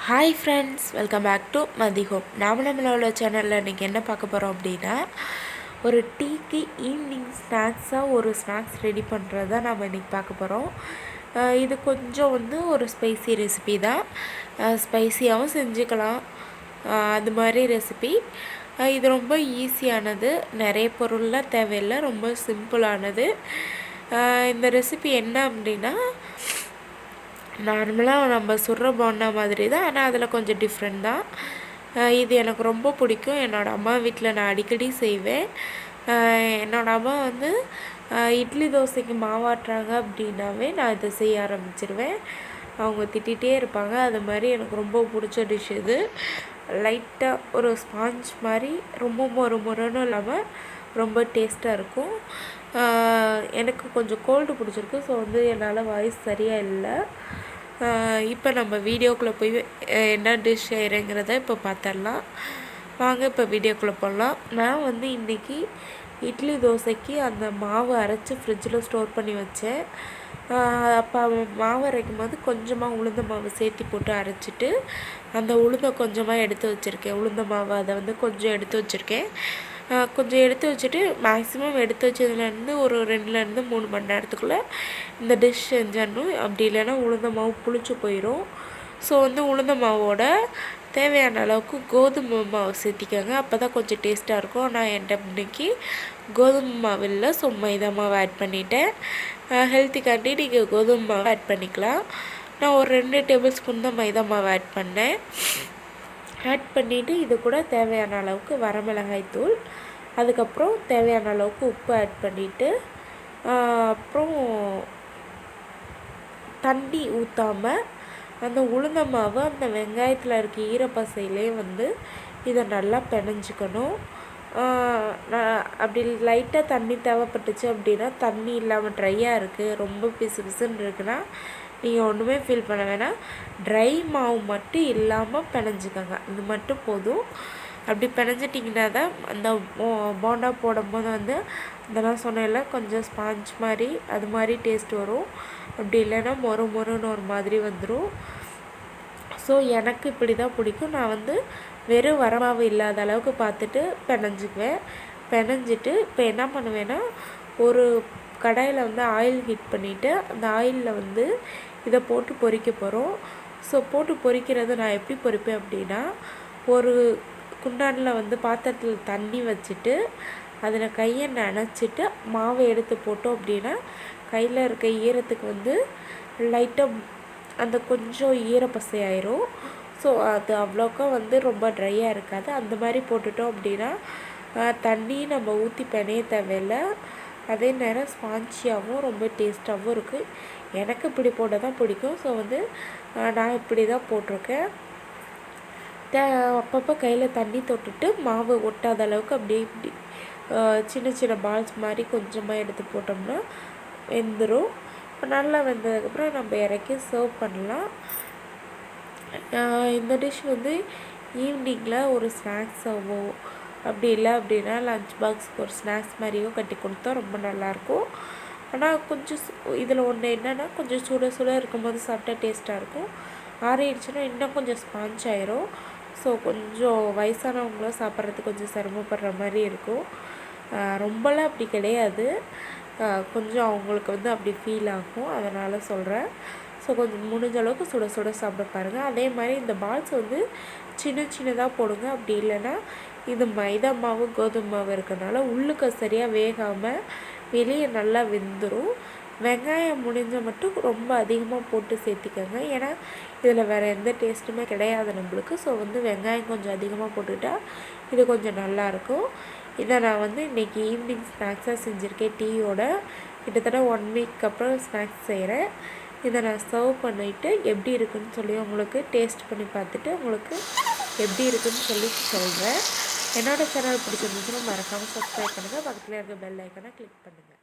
Hi friends, welcome back to Mathi home. நம்மளோட சேனலில் இன்றைக்கி என்ன பார்க்க போகிறோம் அப்படின்னா, ஒரு டீக்கு ஈவினிங் ஸ்நாக்ஸாக ஒரு ஸ்நாக்ஸ் ரெடி பண்ணுறது தான் நம்ம இன்றைக்கி பார்க்க போகிறோம். இது கொஞ்சம் ஒரு ஸ்பைசி ரெசிபி தான். ஸ்பைசியாகவும் செஞ்சுக்கலாம், அது மாதிரி ரெசிபி. இது ரொம்ப ஈஸியானது, நிறைய பொருள்லாம் தேவையில்லை, ரொம்ப சிம்பிளானது. இந்த ரெசிபி என்ன அப்படின்னா, நார்மலாக நம்ம சுடுற போண்டா மாதிரி தான், ஆனால் அதில் கொஞ்சம் டிஃப்ரெண்ட் தான். இது எனக்கு ரொம்ப பிடிக்கும். என்னோடய அம்மா வீட்டில் நான் அடிக்கடி செய்வேன். என்னோடய அம்மா இட்லி தோசைக்கு மாவாட்டுறாங்க அப்படின்னாவே நான் இதை செய்ய ஆரம்பிச்சிருவேன். அவங்க திட்டிகிட்டே இருப்பாங்க. அது மாதிரி எனக்கு ரொம்ப பிடிச்ச டிஷ் இது. லைட்டாக ஒரு ஸ்பாஞ்ச் மாதிரி, ரொம்ப மொறுன்னு இல்லாமல் ரொம்ப டேஸ்ட்டாக இருக்கும். எனக்கு கொஞ்சம் கோல்டு பிடிச்சிருக்கு, ஸோ என்னால் வாய்ஸ் சரியாக இல்லை. இப்போ நம்ம வீடியோக்குள்ளே போய் என்ன டிஷ் செய்கிறேங்கிறத இப்போ பார்த்துடலாம். வாங்க இப்போ வீடியோக்குள்ளே போடலாம். நான் இன்றைக்கி இட்லி தோசைக்கு அந்த மாவு அரைச்சி ஃப்ரிட்ஜில் ஸ்டோர் பண்ணி வச்சேன். அப்போ மாவு அரைக்கும் போது கொஞ்சமாக உளுந்த மாவு சேர்த்து போட்டு அரைச்சிட்டு அந்த உளுந்தை கொஞ்சமாக எடுத்து வச்சுருக்கேன். உளுந்த மாவு அதை கொஞ்சம் எடுத்து வச்சுருக்கேன். கொஞ்சம் எடுத்து வச்சுட்டு, மேக்ஸிமம் எடுத்து வச்சதுலேருந்து ஒரு 2லேருந்து 3 மணி நேரத்துக்குள்ளே இந்த டிஷ் செஞ்சிடணும். அப்படி இல்லைன்னா உளுந்த மாவு புளிச்சு போயிடும். ஸோ உளுந்த மாவோட தேவையான அளவுக்கு கோதுமை மாவு சேர்த்திக்கோங்க, அப்போ தான் கொஞ்சம் டேஸ்ட்டாக இருக்கும். நான் என்கிட்ட இன்னைக்கு கோதுமை மாவு இல்லை, ஸோ மைதா மாவு ஆட் பண்ணிவிட்டேன். ஹெல்த்திக்காண்டி நீங்கள் கோதுமை மாவு ஆட் பண்ணிக்கலாம். நான் ஒரு 2 டேபிள் ஸ்பூன் தான் மைதா மாவு ஆட் பண்ணேன். ஆட் பண்ணிவிட்டு இது கூட தேவையான அளவுக்கு வரமிளகாய் தூள், அதுக்கப்புறம் தேவையான அளவுக்கு உப்பு ஆட் பண்ணிவிட்டு, அப்புறம் தண்ணி ஊற்றாமல் அந்த உளுந்த மாவு அந்த வெங்காயத்தில் இருக்க ஈரப்பசையிலே இதை நல்லா பிணைஞ்சிக்கணும். அப்படி லைட்டாக தண்ணி தேவைப்பட்டுச்சு அப்படின்னா, தண்ணி இல்லாமல் ட்ரையாக இருக்குது, ரொம்ப பிசு பிசுன்னு இருக்குன்னா நீங்கள் ஒன்றுமே ஃபீல் பண்ண வேணாம். ட்ரை மாவு மட்டும் இல்லாமல் பிணைஞ்சிக்கோங்க, இது மட்டும் போதும். அப்படி பிணைஞ்சிட்டிங்கன்னா தான் அந்த போண்டா போடும்போது நான் சொன்னேன்ல, கொஞ்சம் ஸ்பாஞ்ச் மாதிரி அது மாதிரி டேஸ்ட் வரும். அப்படி இல்லைன்னா மொறுன்னு ஒரு மாதிரி வந்துடும். ஸோ எனக்கு இப்படி தான் பிடிக்கும். நான் வெறும் வரமாவு இல்லாத அளவுக்கு பார்த்துட்டு பிணைஞ்சிக்குவேன். பிணைஞ்சிட்டு இப்போ என்ன பண்ணுவேன்னா, ஒரு கடாயில் ஆயில் ஹீட் பண்ணிவிட்டு அந்த ஆயிலில் இதை போட்டு பொரிக்க போகிறோம். ஸோ போட்டு பொரிக்கிறது நான் எப்படி பொரிப்பேன் அப்படின்னா, ஒரு குண்டானில் பாத்திரத்தில் தண்ணி வச்சுட்டு அதில் கையை நனைச்சிட்டு மாவை எடுத்து போட்டோம் அப்படின்னா, கையில் இருக்க ஈரத்துக்கு லைட்டாக அந்த கொஞ்சம் ஈரப்பசை ஆயிரும். ஸோ அது அவ்வளோக்கா ரொம்ப ட்ரையாக இருக்காது. அந்த மாதிரி போட்டுட்டோம் அப்படின்னா தண்ணி நம்ம ஊற்றி பிணைய தேவையில்லை. அதே நேரம் ஸ்பான்ச்சியாகவும் ரொம்ப டேஸ்ட்டாகவும் இருக்குது. எனக்கு இப்படி போட்டால் தான் பிடிக்கும். ஸோ நான் இப்படி தான் போட்டிருக்கேன். அப்பப்போ கையில் தண்ணி தொட்டுட்டு மாவு ஒட்டாத அளவுக்கு அப்படியே இப்படி சின்ன சின்ன பால்ஸ் மாதிரி கொஞ்சமாக எடுத்து போட்டோம்னா வெந்துடும். நல்லா வெந்ததுக்கப்புறம் நம்ம இறக்கி சர்வ் பண்ணலாம். இந்த டிஷ் ஈவினிங்கில் ஒரு ஸ்நாக்ஸாவோ அப்படி இல்லை அப்படின்னா லஞ்ச் பாக்ஸுக்கு ஒரு ஸ்நாக்ஸ் மாதிரியோ கட்டி கொடுத்தா ரொம்ப நல்லாயிருக்கும். ஆனால் கொஞ்சம் இதில் ஒன்று என்னென்னா, கொஞ்சம் சுட இருக்கும்போது சாப்பிட்டா டேஸ்ட்டாக இருக்கும். ஆறிடுச்சுன்னா இன்னும் கொஞ்சம் ஸ்பாஞ்ச் ஆயிரும். ஸோ கொஞ்சம் வயசானவங்களும் சாப்பிட்றதுக்கு கொஞ்சம் சிரமப்படுற மாதிரி இருக்கும். ரொம்பலாம் அப்படி கிடையாது, கொஞ்சம் அவங்களுக்கு அப்படி ஃபீல் ஆகும், அதனால் சொல்கிறேன். ஸோ கொஞ்சம் முடிஞ்ச அளவுக்கு சுட சாப்பிட பாருங்கள். அதே மாதிரி இந்த பால்ஸ் சின்னதாக போடுங்க. அப்படி இல்லைன்னா இது மைதா மாவு கோதுமை மாவு இருக்கிறதுனால உள்ளுக்கு சரியாக வேகாமல் வெளியே நல்லா வெந்துடும். வெங்காயம் முடிஞ்ச மட்டும் ரொம்ப அதிகமாக போட்டு சேர்த்திக்கோங்க, ஏன்னா இதில் வேறு எந்த டேஸ்ட்டுமே கிடையாது நம்மளுக்கு. ஸோ வெங்காயம் கொஞ்சம் அதிகமாக போட்டுக்கிட்டால் இது கொஞ்சம் நல்லாயிருக்கும். இதை நான் இன்றைக்கி ஈவினிங் ஸ்நாக்ஸாக செஞ்சுருக்கேன். டீயோட கிட்டத்தட்ட 1 வீக் அப்புறம் ஸ்நாக்ஸ் செய்கிறேன். இதை நான் சர்வ் பண்ணிவிட்டு எப்படி இருக்குதுன்னு சொல்லி உங்களுக்கு டேஸ்ட் பண்ணி பார்த்துட்டு உங்களுக்கு எப்படி இருக்குதுன்னு சொல்லி சொல்கிறேன். என்னோடய சேனல் பிடிச்சிருந்துச்சுன்னா மறக்காமல் சப்ஸ்கிரைப் பண்ணுங்கள். பக்கத்தில் இருக்க பெல் ஐக்கனை கிளிக் பண்ணுங்கள்.